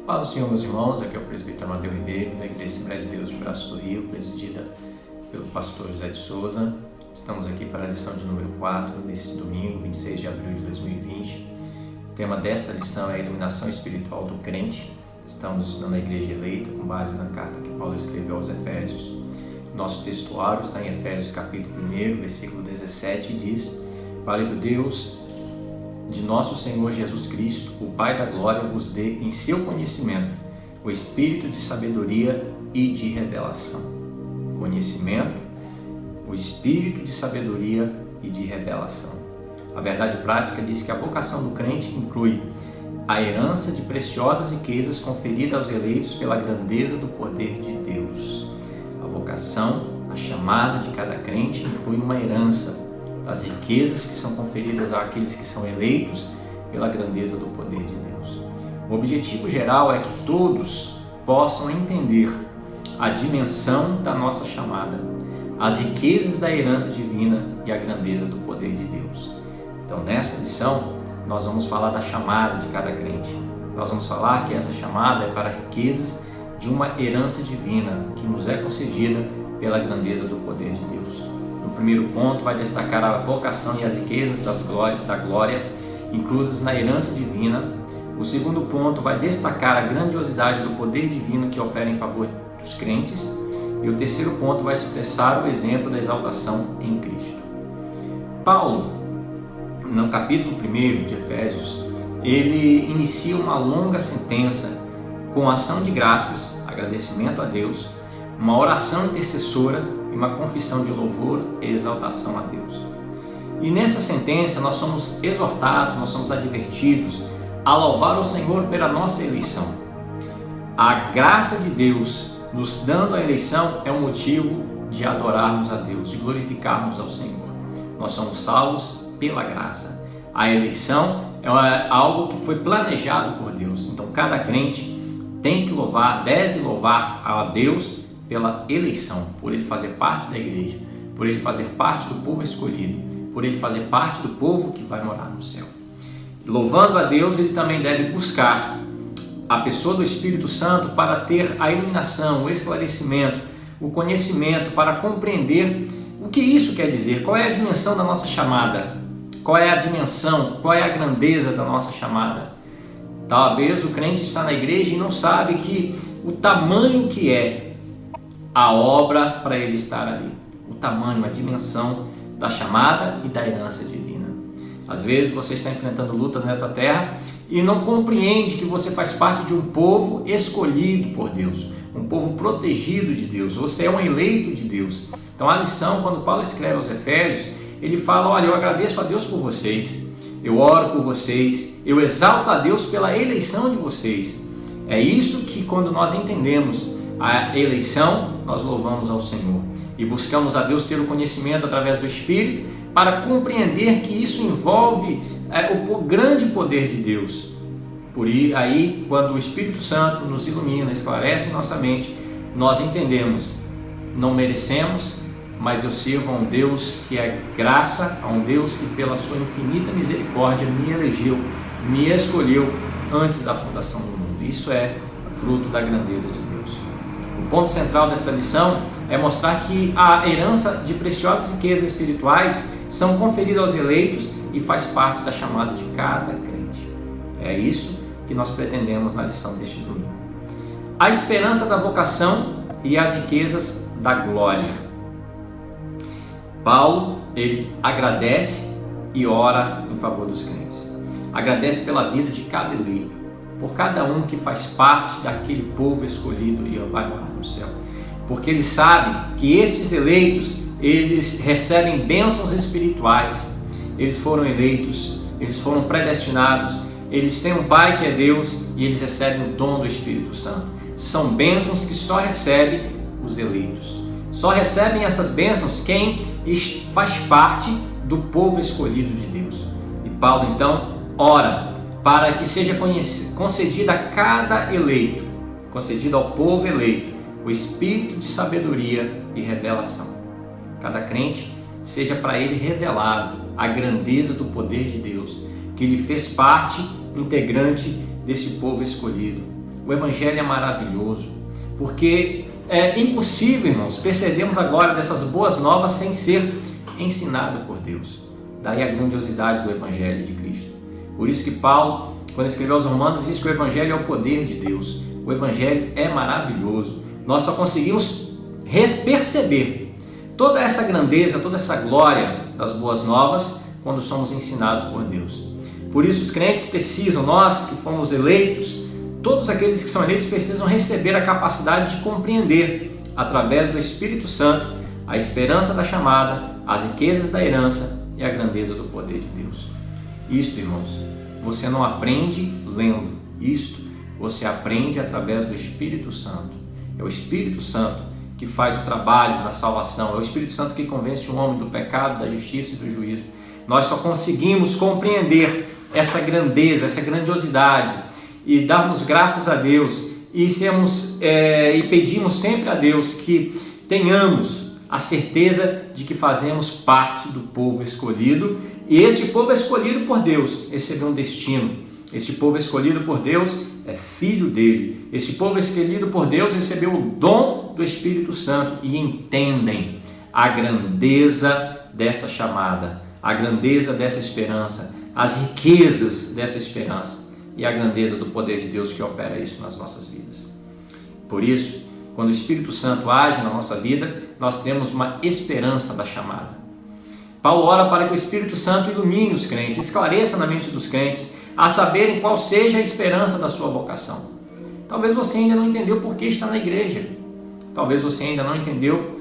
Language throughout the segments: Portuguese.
Paz do Senhor, meus irmãos, aqui é o presbítero Amadeu Ribeiro, da Igreja Assembleia de Deus de Braço do Rio, presidida pelo pastor José de Souza. Estamos aqui para a lição de número 4, desse domingo, 26 de abril de 2020. O tema desta lição é a iluminação espiritual do crente. Estamos estudando a Igreja Eleita, com base na carta que Paulo escreveu aos Efésios. Nosso textuário está em Efésios capítulo 1, versículo 17, e diz: Para que o Deus de nosso Senhor Jesus Cristo, o Pai da Glória, vos dê em seu conhecimento o espírito de sabedoria e de revelação. Conhecimento, o espírito de sabedoria e de revelação. A verdade prática diz que a vocação do crente inclui a herança de preciosas riquezas conferida aos eleitos pela grandeza do poder de Deus. A vocação, a chamada de cada crente inclui uma herança das riquezas que são conferidas àqueles que são eleitos pela grandeza do poder de Deus. O objetivo geral é que todos possam entender a dimensão da nossa chamada, as riquezas da herança divina e a grandeza do poder de Deus. Então, nessa lição, nós vamos falar da chamada de cada crente. Nós vamos falar que essa chamada é para riquezas de uma herança divina que nos é concedida pela grandeza do poder de Deus. No primeiro ponto, vai destacar a vocação e as riquezas da glória inclusas na herança divina. O segundo ponto vai destacar a grandiosidade do poder divino que opera em favor dos crentes. E o terceiro ponto vai expressar o exemplo da exaltação em Cristo. Paulo, no capítulo 1 de Efésios, ele inicia uma longa sentença com ação de graças, agradecimento a Deus, uma oração intercessora e uma confissão de louvor e exaltação a Deus. E nessa sentença nós somos exortados, nós somos advertidos a louvar o Senhor pela nossa eleição. A graça de Deus nos dando a eleição é um motivo de adorarmos a Deus, de glorificarmos ao Senhor. Nós somos salvos pela graça. A eleição é algo que foi planejado por Deus. Então cada crente tem que louvar, deve louvar a Deus pela eleição, por ele fazer parte da igreja, por ele fazer parte do povo escolhido, por ele fazer parte do povo que vai morar no céu. Louvando a Deus, ele também deve buscar a pessoa do Espírito Santo para ter a iluminação, o esclarecimento, o conhecimento, para compreender o que isso quer dizer, qual é a dimensão da nossa chamada, qual é a dimensão, qual é a grandeza da nossa chamada. Talvez o crente está na igreja e não sabe que o tamanho que é a obra para ele estar ali, o tamanho, a dimensão da chamada e da herança divina. Às vezes você está enfrentando lutas nesta terra e não compreende que você faz parte de um povo escolhido por Deus, um povo protegido de Deus, você é um eleito de Deus. Então a lição, quando Paulo escreve aos Efésios, ele fala: olha, eu agradeço a Deus por vocês, eu oro por vocês, eu exalto a Deus pela eleição de vocês. É isso que, quando nós entendemos a eleição, nós louvamos ao Senhor e buscamos a Deus ter o conhecimento através do Espírito para compreender que isso envolve o grande poder de Deus. Por aí, quando o Espírito Santo nos ilumina, esclarece nossa mente, nós entendemos: não merecemos, mas eu sirvo a um Deus que é graça, a um Deus que pela sua infinita misericórdia me elegeu, me escolheu antes da fundação do mundo. Isso é fruto da grandeza de Deus. O ponto central desta lição é mostrar que a herança de preciosas riquezas espirituais são conferidas aos eleitos e faz parte da chamada de cada crente. É isso que nós pretendemos na lição deste domingo. A esperança da vocação e as riquezas da glória. Paulo, ele agradece e ora em favor dos crentes. Agradece pela vida de cada eleito, por cada um que faz parte daquele povo escolhido e vai morar no céu. Porque ele sabe que esses eleitos, eles recebem bênçãos espirituais, eles foram eleitos, eles foram predestinados, eles têm um Pai que é Deus e eles recebem o dom do Espírito Santo. São bênçãos que só recebem os eleitos. Só recebem essas bênçãos quem faz parte do povo escolhido de Deus. E Paulo então ora para que seja concedida a cada eleito, concedido ao povo eleito, o espírito de sabedoria e revelação. Cada crente seja para ele revelado a grandeza do poder de Deus, que ele fez parte integrante desse povo escolhido. o Evangelho é maravilhoso, porque é impossível, irmãos, percebermos a glória dessas boas novas sem ser ensinado por Deus. Daí a grandiosidade do Evangelho de Cristo. Por isso que Paulo, quando escreveu aos Romanos, diz que o Evangelho é o poder de Deus. O Evangelho é maravilhoso. Nós só conseguimos perceber toda essa grandeza, toda essa glória das boas novas quando somos ensinados por Deus. Por isso os crentes precisam, nós que fomos eleitos, todos aqueles que são eleitos precisam receber a capacidade de compreender, através do Espírito Santo, a esperança da chamada, as riquezas da herança e a grandeza do poder de Deus. Isto, irmãos, você não aprende lendo. Isto você aprende através do Espírito Santo. É o Espírito Santo que faz o trabalho da salvação. É o Espírito Santo que convence o homem do pecado, da justiça e do juízo. Nós só conseguimos compreender essa grandeza, essa grandiosidade e darmos graças a Deus e pedimos sempre a Deus que tenhamos a certeza de que fazemos parte do povo escolhido, e este povo escolhido por Deus recebeu um destino. Este povo escolhido por Deus é filho dele. Este povo escolhido por Deus recebeu o dom do Espírito Santo e entendem a grandeza dessa chamada, a grandeza dessa esperança, as riquezas dessa esperança e a grandeza do poder de Deus que opera isso nas nossas vidas. Por isso, quando o Espírito Santo age na nossa vida, nós temos uma esperança da chamada. Paulo ora para que o Espírito Santo ilumine os crentes, esclareça na mente dos crentes, a saberem qual seja a esperança da sua vocação. Talvez você ainda não entendeu por que está na igreja. Talvez você ainda não entendeu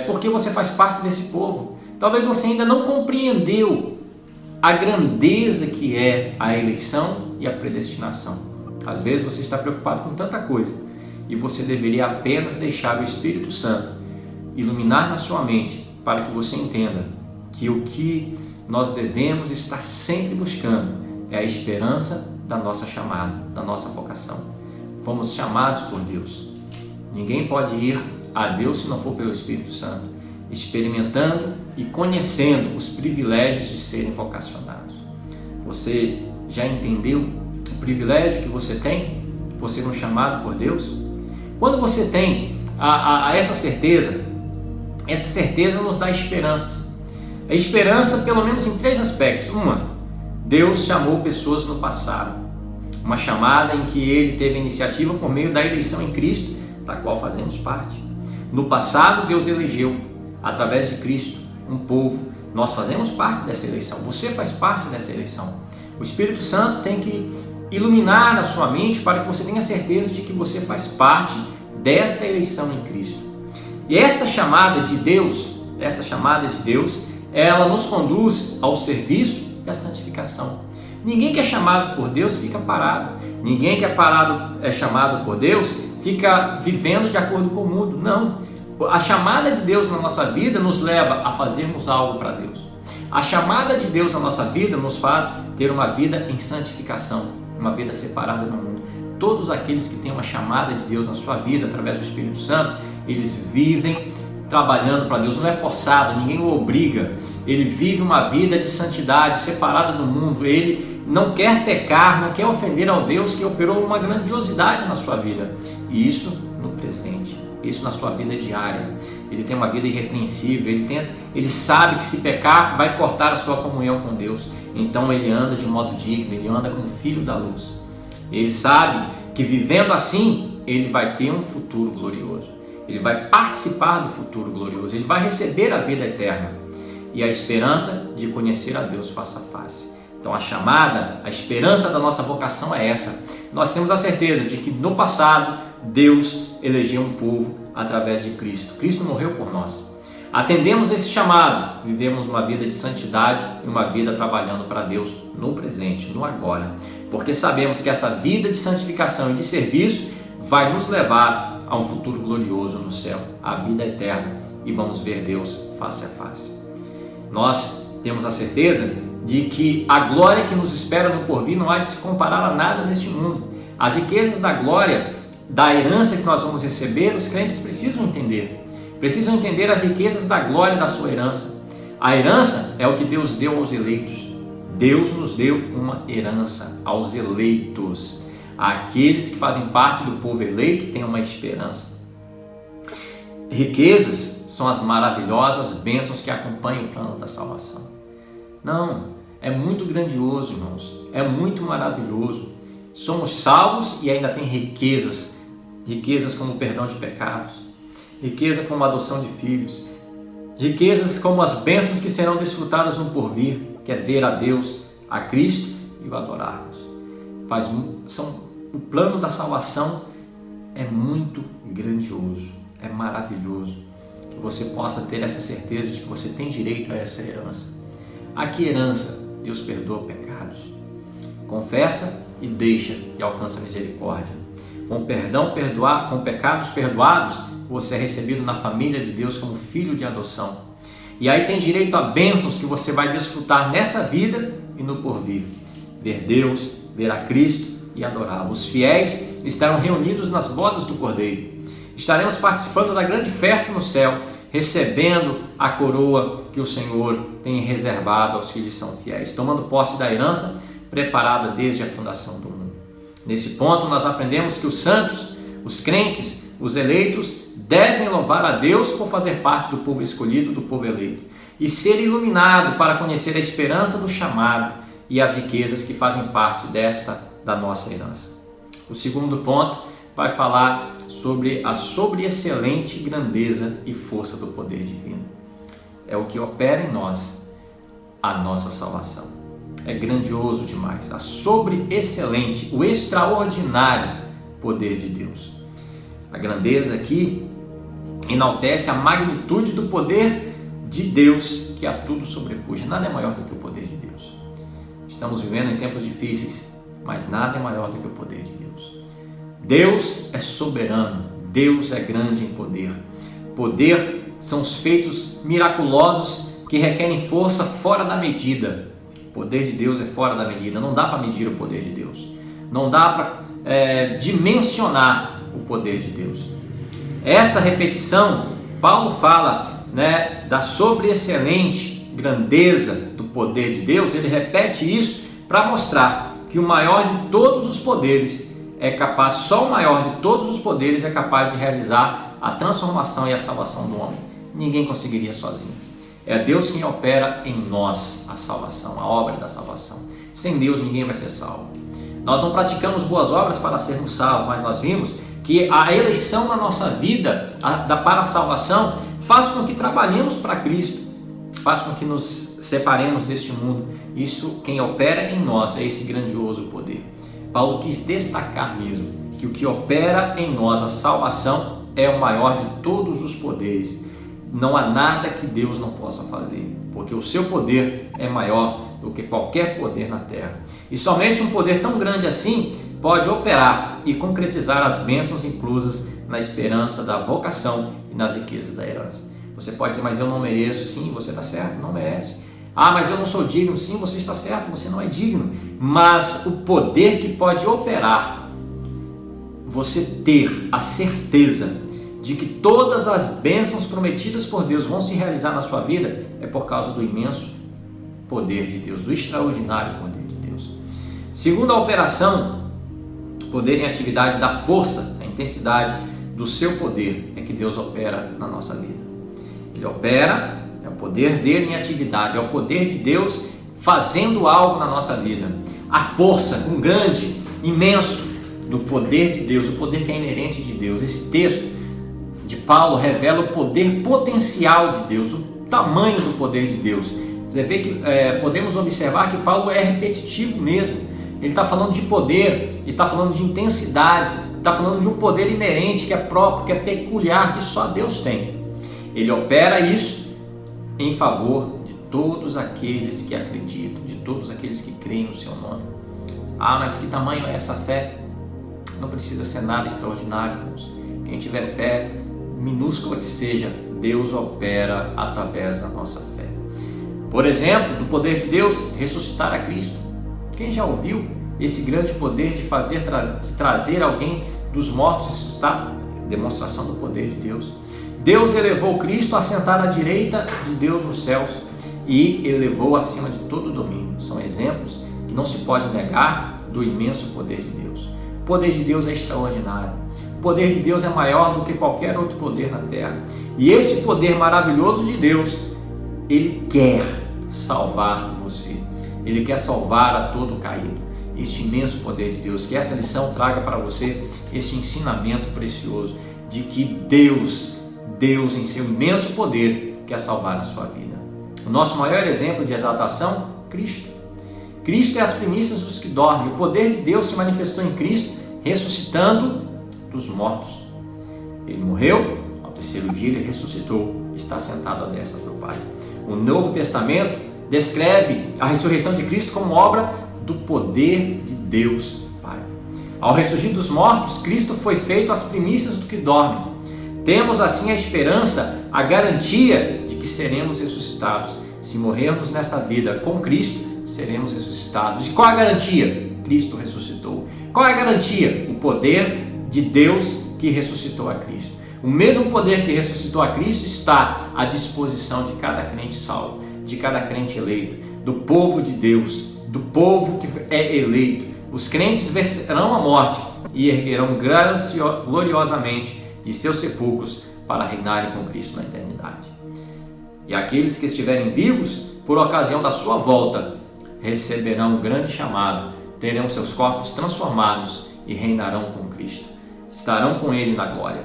por que você faz parte desse povo. Talvez você ainda não compreendeu a grandeza que é a eleição e a predestinação. Às vezes você está preocupado com tanta coisa e você deveria apenas deixar o Espírito Santo iluminar na sua mente para que você entenda que o que nós devemos estar sempre buscando é a esperança da nossa chamada, da nossa vocação. Fomos chamados por Deus. Ninguém pode ir a Deus se não for pelo Espírito Santo, experimentando e conhecendo os privilégios de serem vocacionados. Você já entendeu o privilégio que você tem por ser um chamado por Deus? Quando você tem essa certeza nos dá esperança. A esperança, pelo menos em 3 aspectos. Deus chamou pessoas no passado. Uma chamada em que Ele teve a iniciativa por meio da eleição em Cristo, da qual fazemos parte. No passado, Deus elegeu, através de Cristo, um povo. Nós fazemos parte dessa eleição. Você faz parte dessa eleição. O Espírito Santo tem que iluminar na sua mente para que você tenha certeza de que você faz parte desta eleição em Cristo. E esta chamada de Deus, ela nos conduz ao serviço e à santificação. Ninguém que é chamado por Deus fica parado. Ninguém que é chamado por Deus fica vivendo de acordo com o mundo. Não. A chamada de Deus na nossa vida nos leva a fazermos algo para Deus. A chamada de Deus na nossa vida nos faz ter uma vida em santificação, uma vida separada do mundo. Todos aqueles que têm uma chamada de Deus na sua vida, através do Espírito Santo, eles vivem trabalhando para Deus, não é forçado, ninguém o obriga. Ele vive uma vida de santidade, separada do mundo. Ele não quer pecar, não quer ofender ao Deus que operou uma grandiosidade na sua vida. E isso no presente, isso na sua vida diária. Ele tem uma vida irrepreensível, ele sabe que se pecar vai cortar a sua comunhão com Deus. Então ele anda de modo digno, ele anda como filho da luz. Ele sabe que vivendo assim, ele vai ter um futuro glorioso. Ele vai participar do futuro glorioso, ele vai receber a vida eterna e a esperança de conhecer a Deus face a face. Então a chamada, a esperança da nossa vocação é essa. Nós temos a certeza de que no passado Deus elegeu um povo através de Cristo. Cristo morreu por nós. Atendemos esse chamado, vivemos uma vida de santidade e uma vida trabalhando para Deus no presente, no agora. Porque sabemos que essa vida de santificação e de serviço vai nos levar a um futuro glorioso no céu, a vida eterna, e vamos ver Deus face a face. Nós temos a certeza de que a glória que nos espera no porvir não há de se comparar a nada neste mundo. As riquezas da glória, da herança que nós vamos receber, os crentes precisam entender as riquezas da glória da sua herança. A herança é o que Deus deu aos eleitos. Deus nos deu uma herança aos eleitos. Aqueles que fazem parte do povo eleito têm uma esperança. Riquezas são as maravilhosas bênçãos que acompanham o plano da salvação. Não, é muito grandioso, irmãos, é muito maravilhoso. Somos salvos e ainda tem riquezas como o perdão de pecados, riqueza como a adoção de filhos, riquezas como as bênçãos que serão desfrutadas no porvir, que é ver a Deus, a Cristo e o adorarmos. O plano da salvação é muito grandioso, é maravilhoso. Que você possa ter essa certeza de que você tem direito a essa herança. A que herança? Deus perdoa pecados. Confessa e deixa e alcança misericórdia. Com pecados perdoados, você é recebido na família de Deus como filho de adoção. E aí tem direito a bênçãos que você vai desfrutar nessa vida e no porvir. Ver Deus, ver a Cristo e adorá-lo. Os fiéis estarão reunidos nas bodas do Cordeiro. Estaremos participando da grande festa no céu, recebendo a coroa que o Senhor tem reservado aos que lhe são fiéis, tomando posse da herança preparada desde a fundação do mundo. Nesse ponto nós aprendemos que os santos, os crentes, os eleitos devem louvar a Deus por fazer parte do povo escolhido, do povo eleito, e ser iluminado para conhecer a esperança do chamado e as riquezas que fazem parte da nossa herança. O segundo ponto vai falar sobre a sobreexcelente grandeza e força do poder divino. É o que opera em nós a nossa salvação. É grandioso demais, a sobreexcelente, o extraordinário poder de Deus. A grandeza aqui enaltece a magnitude do poder de Deus, que a tudo sobrepuja. Nada é maior do que o poder de Deus. Estamos vivendo em tempos difíceis, mas nada é maior do que o poder de Deus. Deus é soberano, Deus é grande em poder. Poder são os feitos miraculosos que requerem força fora da medida. O poder de Deus é fora da medida, não dá para medir o poder de Deus. Não dá para dimensionar o poder de Deus. Essa repetição, Paulo fala, da sobreexcelente grandeza do poder de Deus. Ele repete isso para mostrar que o maior de todos os poderes só o maior de todos os poderes é capaz de realizar a transformação e a salvação do homem. Ninguém conseguiria sozinho. É Deus quem opera em nós a salvação, a obra da salvação. Sem Deus ninguém vai ser salvo. Nós não praticamos boas obras para sermos salvos, mas nós vimos que a eleição na nossa vida para a salvação faz com que trabalhemos para Cristo, faz com que nos separemos deste mundo. Isso, quem opera em nós, é esse grandioso poder. Paulo quis destacar mesmo que o que opera em nós a salvação é o maior de todos os poderes. Não há nada que Deus não possa fazer, porque o seu poder é maior do que qualquer poder na terra. E somente um poder tão grande assim pode operar e concretizar as bênçãos inclusas na esperança da vocação e nas riquezas da herança. Você pode dizer, mas eu não mereço. Sim, você está certo, não merece. Ah, mas eu não sou digno. Sim, você está certo, você não é digno. Mas o poder que pode operar, você ter a certeza de que todas as bênçãos prometidas por Deus vão se realizar na sua vida, é por causa do imenso poder de Deus, do extraordinário poder de Deus. Segundo a operação, poder em atividade da força, a intensidade do seu poder, é que Deus opera na nossa vida. Ele opera, é o poder dele em atividade, é o poder de Deus fazendo algo na nossa vida. A força, um grande, imenso do poder de Deus, o poder que é inerente de Deus. Esse texto de Paulo revela o poder potencial de Deus, o tamanho do poder de Deus. Você vê que podemos observar que Paulo é repetitivo mesmo. Ele está falando de poder, está falando de intensidade, está falando de um poder inerente que é próprio, que é peculiar, que só Deus tem. Ele opera isso em favor de todos aqueles que acreditam, de todos aqueles que creem no seu nome. Ah, mas que tamanho é essa fé? Não precisa ser nada extraordinário, irmãos. Quem tiver fé, minúscula que seja, Deus opera através da nossa fé. Por exemplo, do poder de Deus, ressuscitar a Cristo. Quem já ouviu esse grande poder de trazer alguém dos mortos? Isso está demonstração do poder de Deus. Deus elevou Cristo a sentar à direita de Deus nos céus e elevou acima de todo domínio. São exemplos que não se pode negar do imenso poder de Deus. O poder de Deus é extraordinário. O poder de Deus é maior do que qualquer outro poder na terra. E esse poder maravilhoso de Deus, Ele quer salvar você. Ele quer salvar a todo caído. Este imenso poder de Deus, que essa lição traga para você este ensinamento precioso de que Deus em seu imenso poder quer salvar a sua vida. O nosso maior exemplo de exaltação, Cristo. Cristo é as primícias dos que dormem. O poder de Deus se manifestou em Cristo, ressuscitando dos mortos. Ele morreu, ao terceiro dia ele ressuscitou, está sentado à destra do Pai. O Novo Testamento descreve a ressurreição de Cristo como obra do poder de Deus Pai. Ao ressurgir dos mortos, Cristo foi feito as primícias do que dormem. Temos assim a esperança, a garantia de que seremos ressuscitados. Se morrermos nessa vida com Cristo, seremos ressuscitados. E qual a garantia? Cristo ressuscitou. Qual é a garantia? O poder de Deus que ressuscitou a Cristo. O mesmo poder que ressuscitou a Cristo está à disposição de cada crente salvo, de cada crente eleito, do povo de Deus, do povo que é eleito. Os crentes vencerão a morte e erguerão gloriosamente de seus sepulcros para reinarem com Cristo na eternidade. E aqueles que estiverem vivos, por ocasião da sua volta, receberão um grande chamado, terão seus corpos transformados e reinarão com Cristo. Estarão com Ele na glória.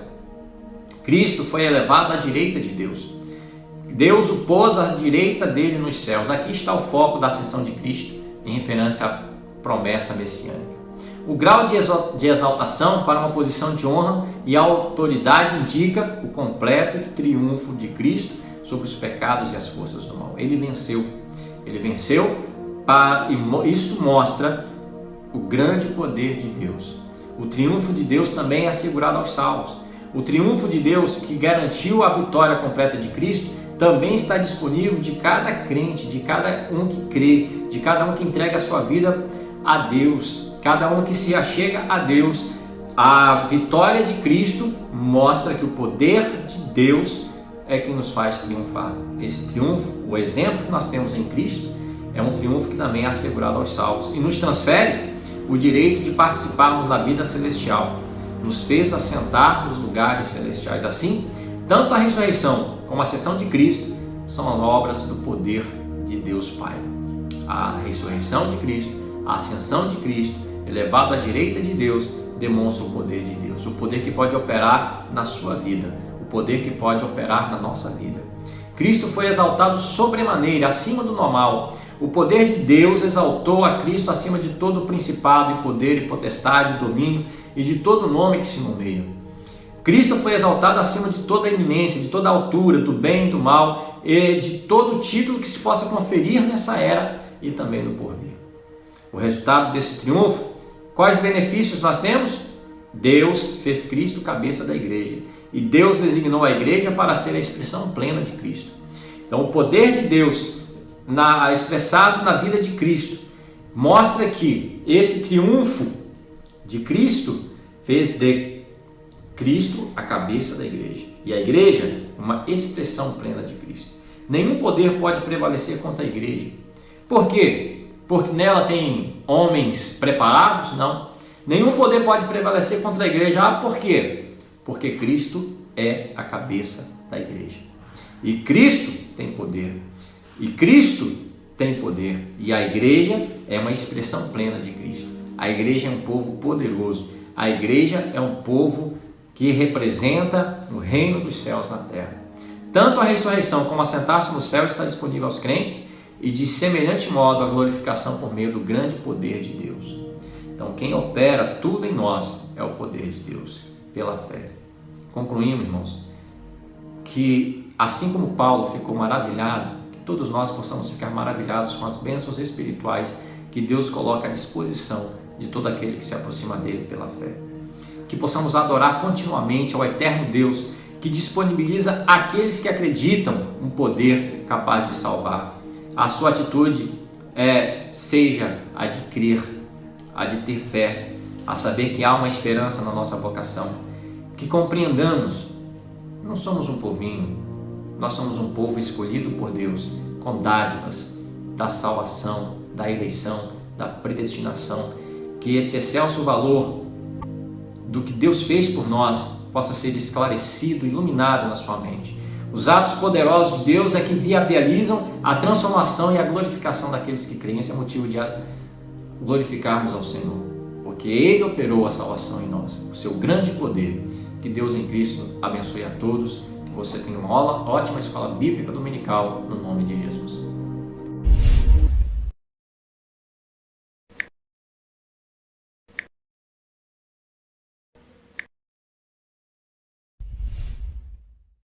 Cristo foi elevado à direita de Deus. Deus o pôs à direita dele nos céus. Aqui está o foco da ascensão de Cristo, em referência à promessa messiânica. O grau de exaltação para uma posição de honra e autoridade indica o completo triunfo de Cristo sobre os pecados e as forças do mal. Ele venceu. Ele venceu, e isso mostra o grande poder de Deus. O triunfo de Deus também é assegurado aos salvos. O triunfo de Deus que garantiu a vitória completa de Cristo também está disponível de cada crente, de cada um que crê, de cada um que entrega a sua vida a Deus, cada um que se achega a Deus. A vitória de Cristo mostra que o poder de Deus é que nos faz triunfar. Esse triunfo, o exemplo que nós temos em Cristo, é um triunfo que também é assegurado aos salvos e nos transfere o direito de participarmos da vida celestial. Nos fez assentar nos lugares celestiais. Assim, tanto a ressurreição como a ascensão de Cristo são as obras do poder de Deus Pai. A ressurreição de Cristo, a ascensão de Cristo, elevado à direita de Deus, demonstra o poder de Deus, o poder que pode operar na sua vida, o poder que pode operar na nossa vida. Cristo foi exaltado sobremaneira, acima do normal. O poder de Deus exaltou a Cristo acima de todo principado e poder e potestade, domínio e de todo nome que se nomeia. Cristo foi exaltado acima de toda a eminência, de toda a altura, do bem e do mal, e de todo título que se possa conferir nessa era e também no porvir. O resultado desse triunfo, quais benefícios nós temos? Deus fez Cristo cabeça da igreja, e Deus designou a igreja para ser a expressão plena de Cristo. Então, o poder de Deus expressado na vida de Cristo mostra que esse triunfo de Cristo fez de Cristo a cabeça da igreja, e a igreja uma expressão plena de Cristo. Nenhum poder pode prevalecer contra a igreja. Por quê? Porque nela tem homens preparados? Não. Nenhum poder pode prevalecer contra a igreja. Por quê? Porque Cristo é a cabeça da igreja. E Cristo tem poder. E Cristo tem poder. E a igreja é uma expressão plena de Cristo. A igreja é um povo poderoso. A igreja é um povo que representa o reino dos céus na terra. Tanto a ressurreição como assentar-se no céu está disponível aos crentes, e de semelhante modo a glorificação por meio do grande poder de Deus. Então, quem opera tudo em nós é o poder de Deus, pela fé. Concluímos, irmãos, que assim como Paulo ficou maravilhado, que todos nós possamos ficar maravilhados com as bênçãos espirituais que Deus coloca à disposição de todo aquele que se aproxima dele pela fé. Que possamos adorar continuamente ao eterno Deus, que disponibiliza àqueles que acreditam um poder capaz de salvar. A sua atitude seja a de crer, a de ter fé, a saber que há uma esperança na nossa vocação, que compreendamos, não somos um povinho, nós somos um povo escolhido por Deus, com dádivas da salvação, da eleição, da predestinação, que esse excelso valor do que Deus fez por nós possa ser esclarecido, iluminado na sua mente. Os atos poderosos de Deus é que viabilizam a transformação e a glorificação daqueles que creem. Esse é motivo de glorificarmos ao Senhor, porque Ele operou a salvação em nós, o seu grande poder. Que Deus em Cristo abençoe a todos, que você tenha uma ótima escola bíblica dominical, no nome de Jesus.